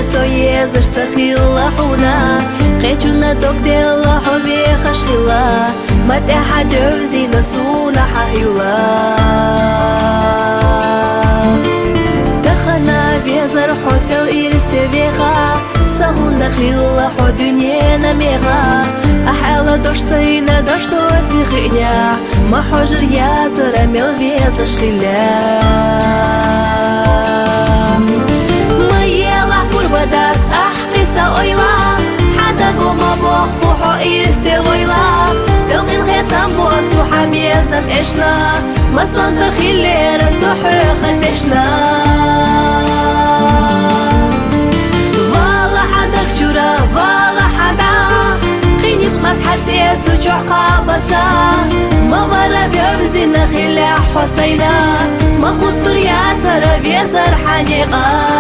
соезыш сахила хуна قيتشنا دوك ديال حبي خشخلا ما تحد يوزينا سونا حهلا دخلنا في زرح سوئير السبيخة سهون دخيل حو دنيانا ميغا أحالا دوش سينا دوش توتي خينيا ما حجر يا ترى ميل فيزا شخلا ما يلا قربدات أحقي سوئلا حدا قوما بوخو حقير السويلا سلقين خيطان بوتو حميزم إشنا ما صنت خيلير صحي خنبشنا والله حدا كجورا والله حدا قيني تقمت حتيتو جوحقا بسا ما برا بيبزينا خيلا حسينا ما خطر يا ترى بيزر حنيقا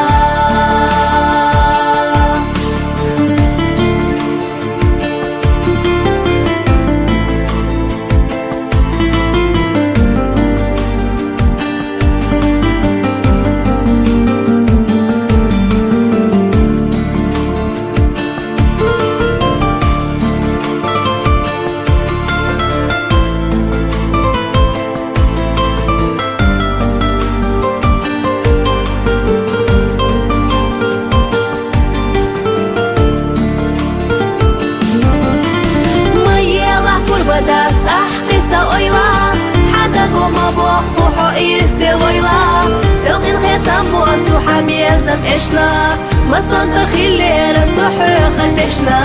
سلقين خيطان بوتو حميزم إشنا ما صنت خيلير صحي خنبشنا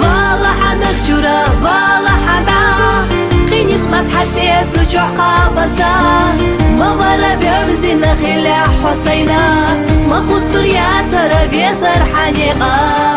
والله حدا كجورا والله حدا قيني تقمت حتيتو جوحقا بسا ما برا بيبزينا خيلا حسينا ما خطر يا ترى بيزر حنيقا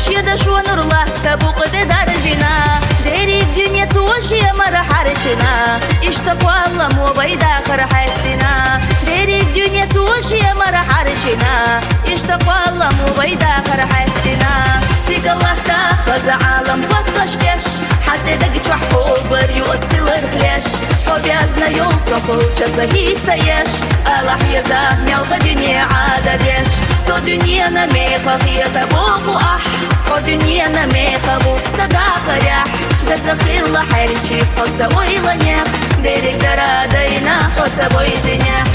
شيدا شو نورله تبوق دارجنا ديري الدنيا توشي مرة حرجنا اشتقوا الله مو بيد آخر حسنا ديري الدنيا توشي مرة حرجنا اشتقوا الله مو بيد آخر حسنا استيق الله تاخذ عالم بطشكش حتى دق تحكو بريو اسخل الخليش حبيازنا يوصفو جتزهيت تيش الله يزاه ميال الدنيا عاددش سو دنيا نميخة هي تبوخ أح ودنيا نميخة بوخ صداخة ريح زخير لحريشي حوصة ويلانيخ ديرك درادينا حوصة بويزينيخ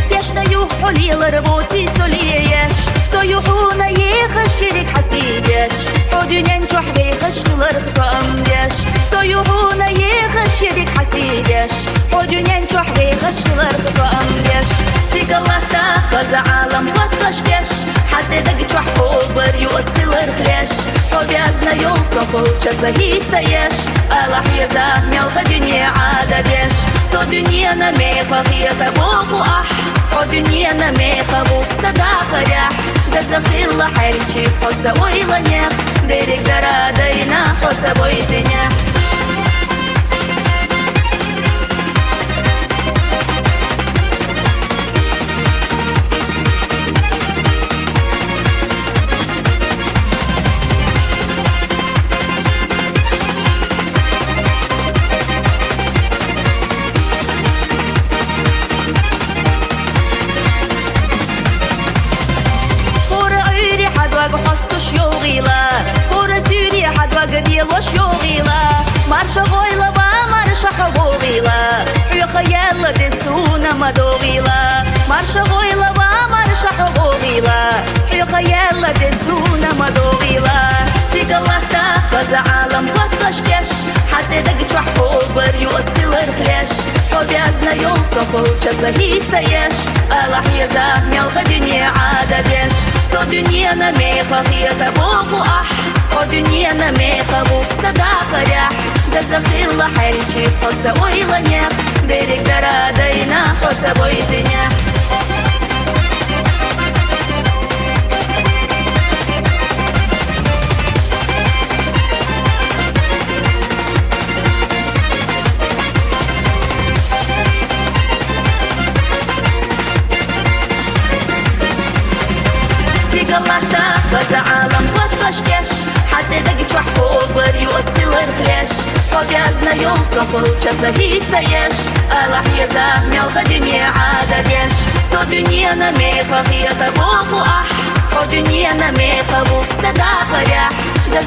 تشنا يوحو ليل ربوتي سوليش سويوحونا يخشيرك حسيدش حودينا نجوح بيخش لرخ بأمدش سويوحونا يخشيرك حسيدش حودينا نجوح بيخش لرخ بأمدش استيق الله تاخذ عالم بطشكش حتى دق تحكو بريو اسخي لرخلش حبيازنا يوصفو جتزهيت تيش الله يزاه ميال الدنيا عاددش سو دنيا نميخة هي تبوخ أح ودنيا نميخة بوخ صداخة ريح زخير لحريشي حوصة ويلانيخ ديرك درادينا حوصة بويزينيخ قد يلوش يوغيلا مارشا غويلة مارشا حبوغيلا حيو خيالة دسونا مدوغيلا مارشا غويلة مارشا حبوغيلا حيو خيالة دسونا مدوغيلا الله تاخذ عالم وطشكش حتى دق تحبو بريو اسفل الخليش وبيازنا يوصفو تشتهيت يش الله يزاهني الخدنيا عاددش سو دنيا نميخة هي تبوخ أح ودنيا نميخة بوخ صداخة ريح زخير لحريتي حوصة ويلانيخ ديرك درادينا حوصة بويزينيخ الله تاخذ عالم وطشكش حتى دق تحبو بريو اسفل الخليش وبيازنا يوصفو تشتهيت يش الله يزاهني الخدنيا عاددش سو دنيا نميخة هي تبوخ أح ودنيا نميخة بوخ صداخة ريح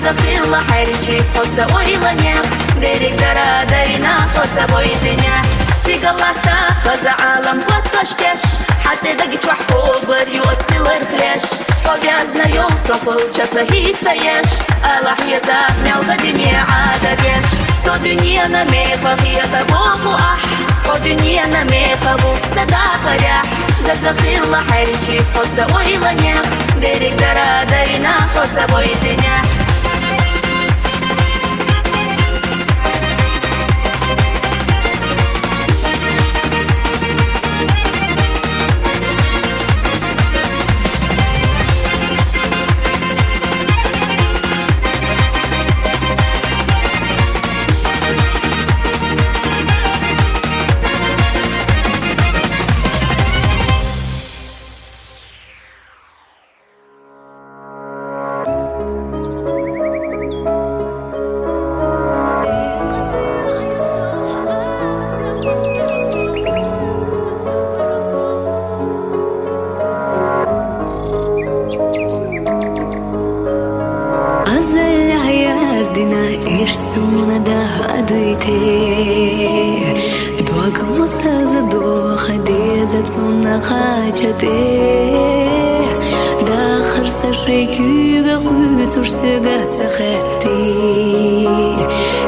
زخير لحريتي حوصة ويلانيخ ديرك درادينا حوصة بويزينيخ الله تاخذ عالم وطشكش حتى دق تحبو بريو اسفل الخليش وبيازنا يوصفو تشتهيت يش الله يزاهني الخدنيا عاددش سو دنيا نميخة هي تبوخ أح ودنيا نميخة بوخ صداخة ريح زخير لحريتي حوصة ويلانيخ ديرك درادينا حوصة بويزينيخ داخل سركيغ خوسر سغت سختي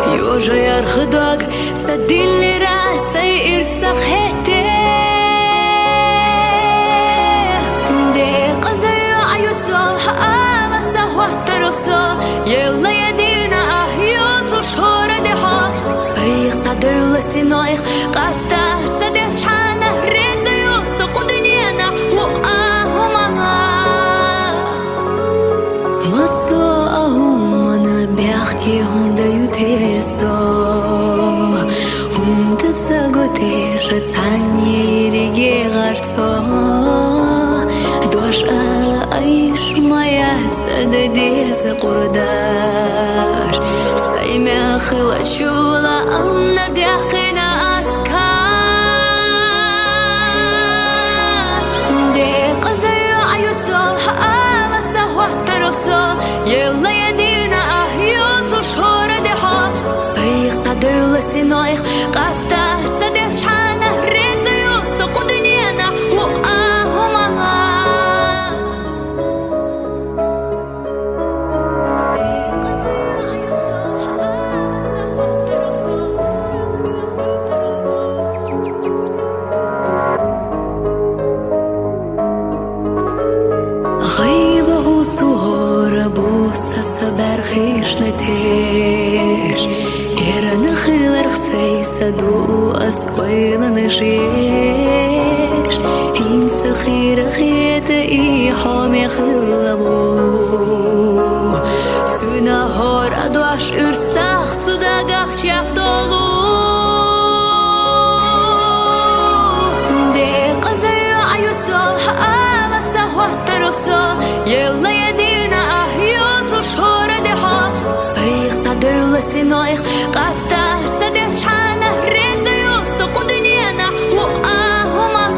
يوجا يرخدق تصدل راسي ارسختي دي قزي عيسو حقامت سهوة ترسو يلا يدينا اهيوت شهور ديها صيغ صدول سنويخ قاستا صدش حانا ريزيو سقدنينا أنا بيحكي هوندا يوتيسو هوندا تساقوتي شتعني ريجي غارتو دوش على أيش مايات سدديس قرداش سايمي خلت شولا أمنا ديحقنا أسكار دي قزيو عيوسو حقامت سهوة ترسو يلا يدينا أهيوت شهور ديها صيغ صدول سنويخ قاستا سدش حانا ريزيو سقدنينا وآهما غيبه الطهور بوسا صبر خيش نتيش إيران خيل رخصي صدو أسويل نشيش إن سخير خيت إي حامي خيل بولو سونا هور أدواش إرساخ تداقاق تشاف دولو دي قزي عيوسو حقامت سهوة ترسو يلا يدينا أهيوت شهور ديها صيغ صدول سنويخ قاستا سدش حانا ريزيو سقدنينا وآهما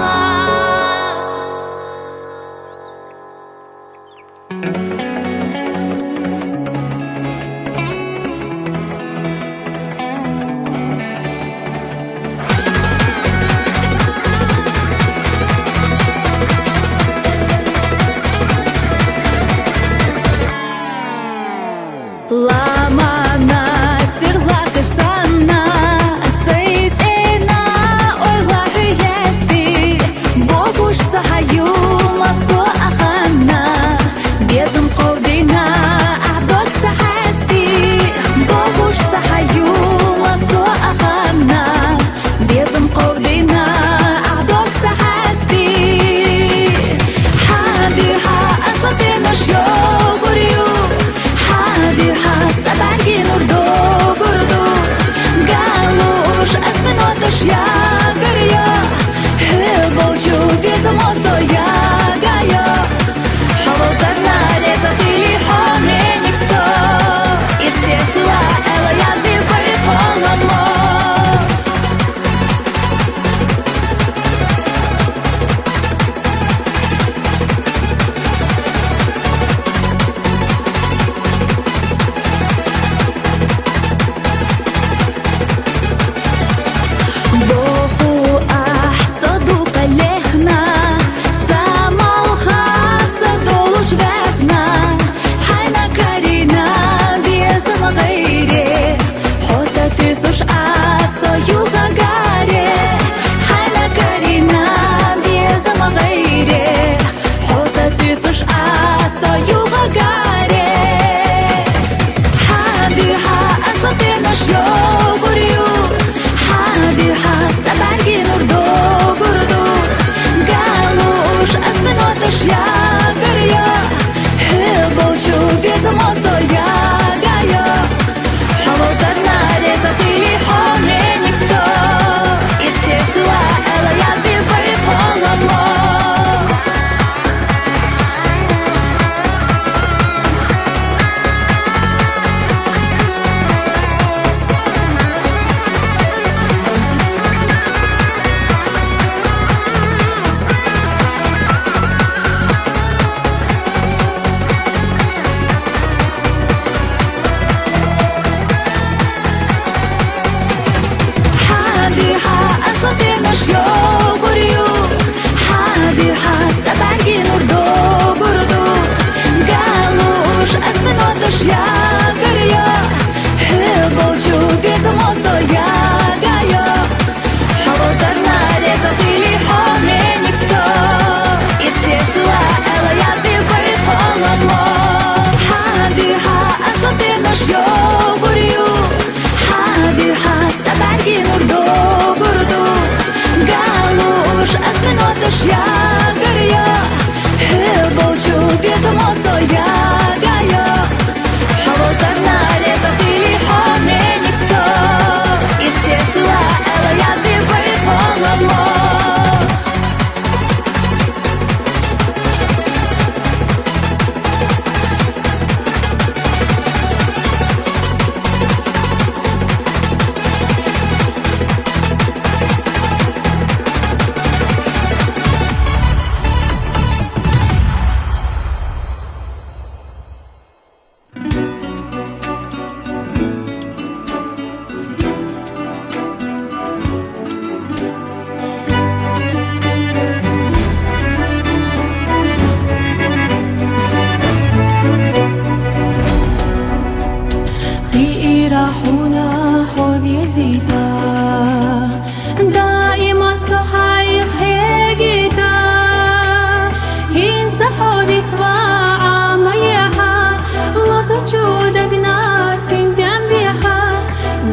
писуш асою гагаре Хана карина безама гайре Хоса писуш асою гагаре Хабиха аслапе наш йогурю Хабиха сабарги нурдо гурду Галуш асменоташ ягаря Болчу безама соя гая Холозарнаре запили хомениксо И всекла эла язды выполомо Йогурю, хабиха сабарги нурдо гурду Галуш асменоташ ягаря Болчу безамо соя гая Холозарнаре запили хомениксо И всекла эла язды выполомо Хабиха аслапе наш йогурю Хабиха сабарги нурдо гурду Галуш асменоташ ягаря Болчу безамо соя гая Холозарнаре запили хомениксо И всекла эла язды выполомо راحونا حوبي زيتا دائما صحيح هيجيتا هين صحودي تواعا ميحا لوزو چودك ناسين تنبيحا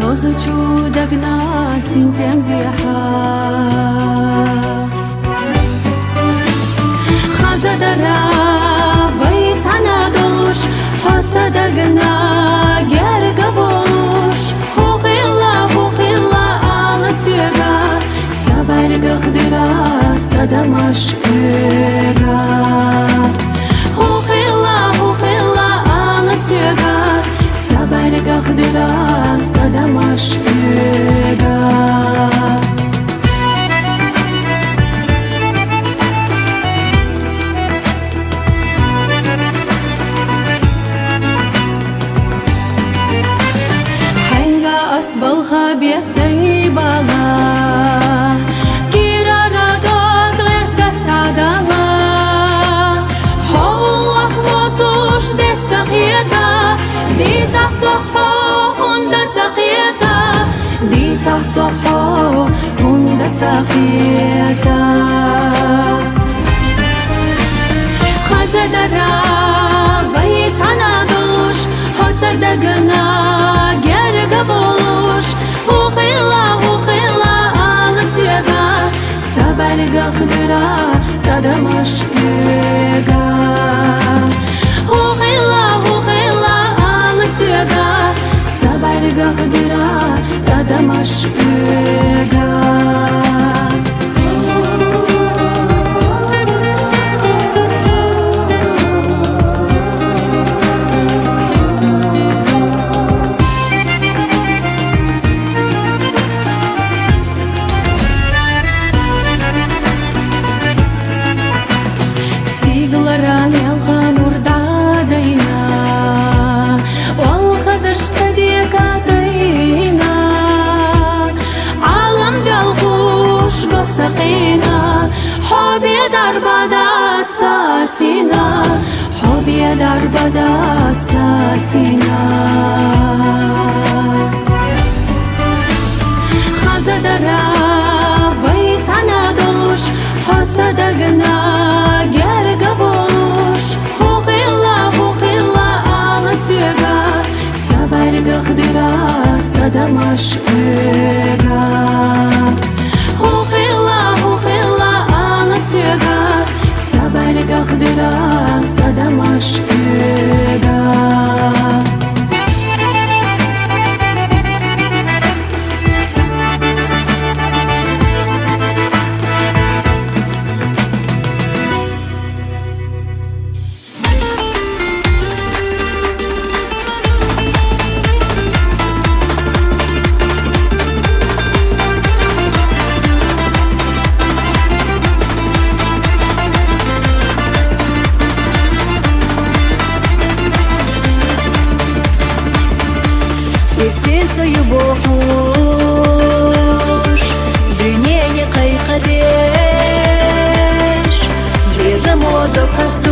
لوزو چودك ناسين تنبيحا خزدرا ويتعنا دولوش حسدقنا gerga boluş Hukhilla ala süga Sabarga khdyra tadamash üga Hukhilla ala süga Sabarga khdyra tadamash üga Asbalha besay bala Kirara dogler tasadala Hollah motush desakhiyata Ditsah soho hunda taqiyata Ditsah soho hunda taqiyata Khazadara bayt anadolush Hosadagana gerga bolush Hukhilla ala süga Sabarga khdyra tadamash üga Hukhilla ala süga Sabarga khdyra tadamash üga darbada asasina دخدرا تدمش öga Хухила ала söga Sabar дخдра тадамаш öga Свою бохуш Дünyeне кайкадеш Лезамодок хастуш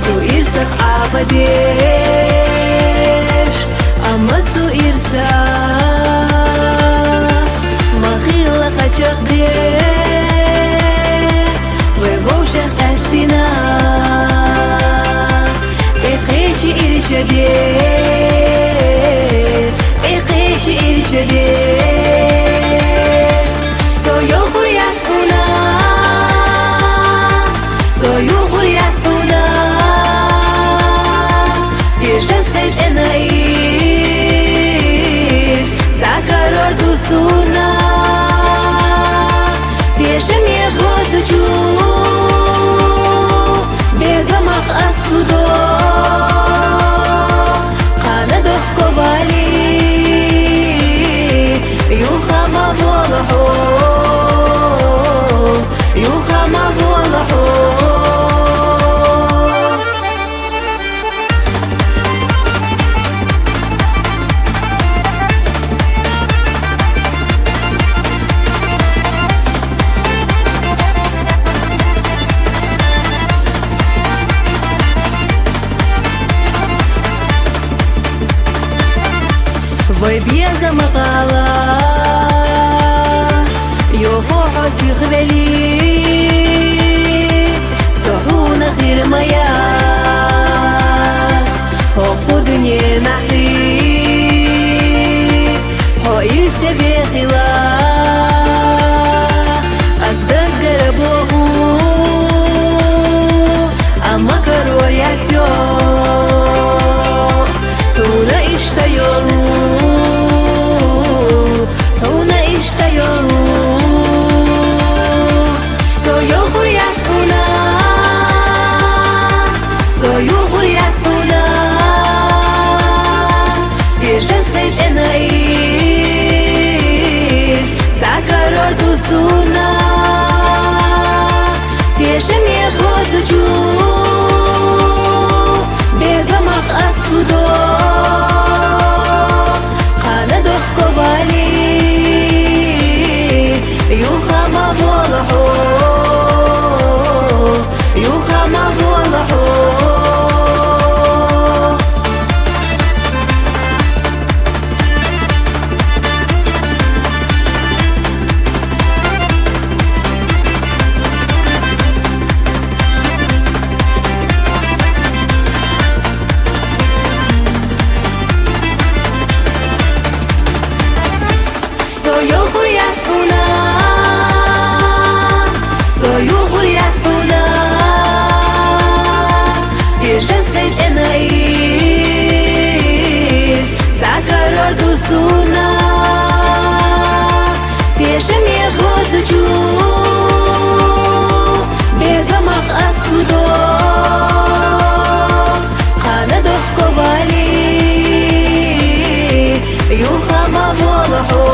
Цу ирсах абадеш Ама цу ирса Махила хачакде Вевошах астина Экечи ирчаде Soyu huriyatuna Bierzę sejt enais Zakaror dusuna Bierzę mnie gozuciu Bezamach asudo Kanadov kovali Юхама волохо Войди замахала Його хосих вели Сохуна хир маят Хо дунье нахти Хо ир себе хила Аздагар богу Ама кароятё Туна иштайолу Bierzę sejt enais Zakaror dusuna Bierzę mnie gozuciu Bezamach asudo Kanadov kovali Юхама волохо Юхама волохо Soyu huriyatuna Bierzę sejt enais Zakaror dusuna Bierzę mnie gozuciu Bezamach asudo Kanadov kovali Юхама волохо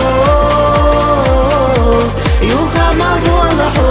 Юхама волохо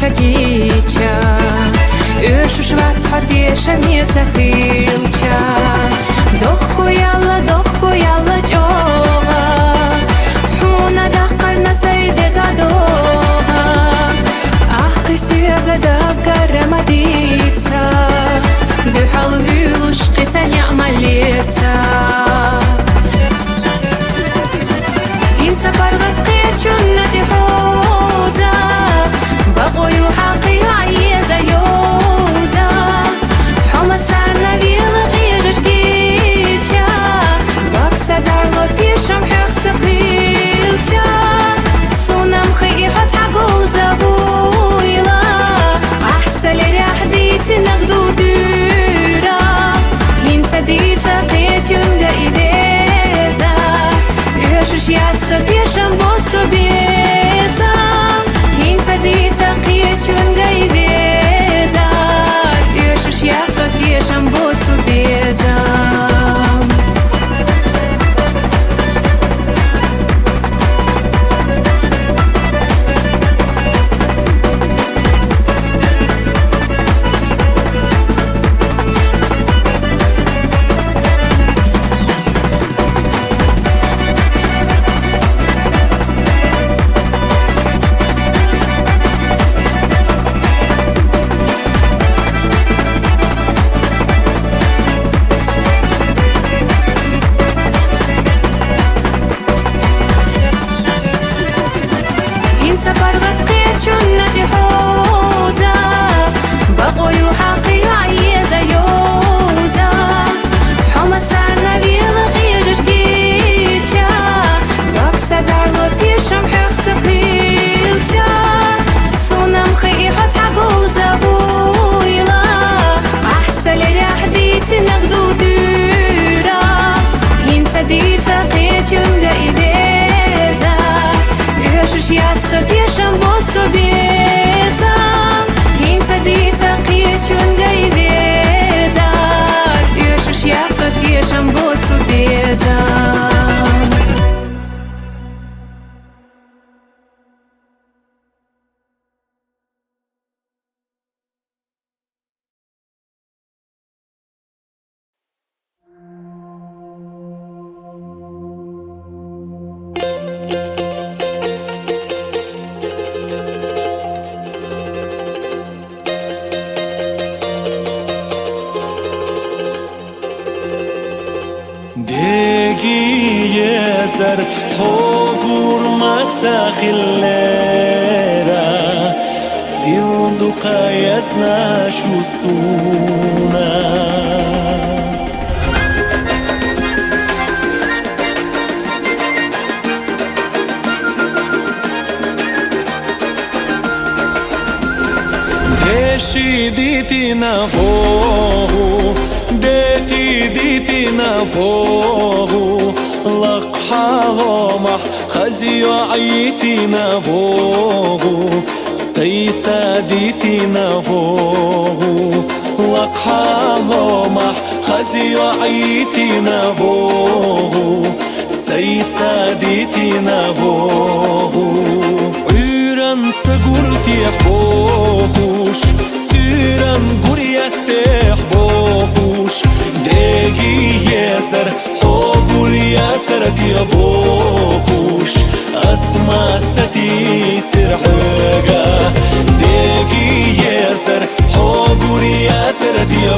Чакича, Öşüş vathat yeşemye цахилча, Дох кояла джога, Хуна дахкарна сайде гадога, Ах кысыга да гарамадица, Духал вилуш кыса нямалица. śmiać pieszam, bo cobiecam Hinca dica kieciunga i wieza Już śmiać pieszam, bo cobiecam Pieszam, bo cobiecam Hinca dica kieciunga i wieza Już ja co pieszam, bo cobiecam Yezer hogur matzahillera Silduqa yazna shusuna Deshi diti na vohu ديتي نافوه لق حالومح خزي عيتي نافوه سيسا ديتي نافوه لق حالومح خزي عيتي نافوه سيسا ديتي نافوه عيران سقورتي بوخوش سيران قريستيح بوخوش دegi yeser hogul yaser dia bohush asma sati sirhaga degi yeser hogul yaser dia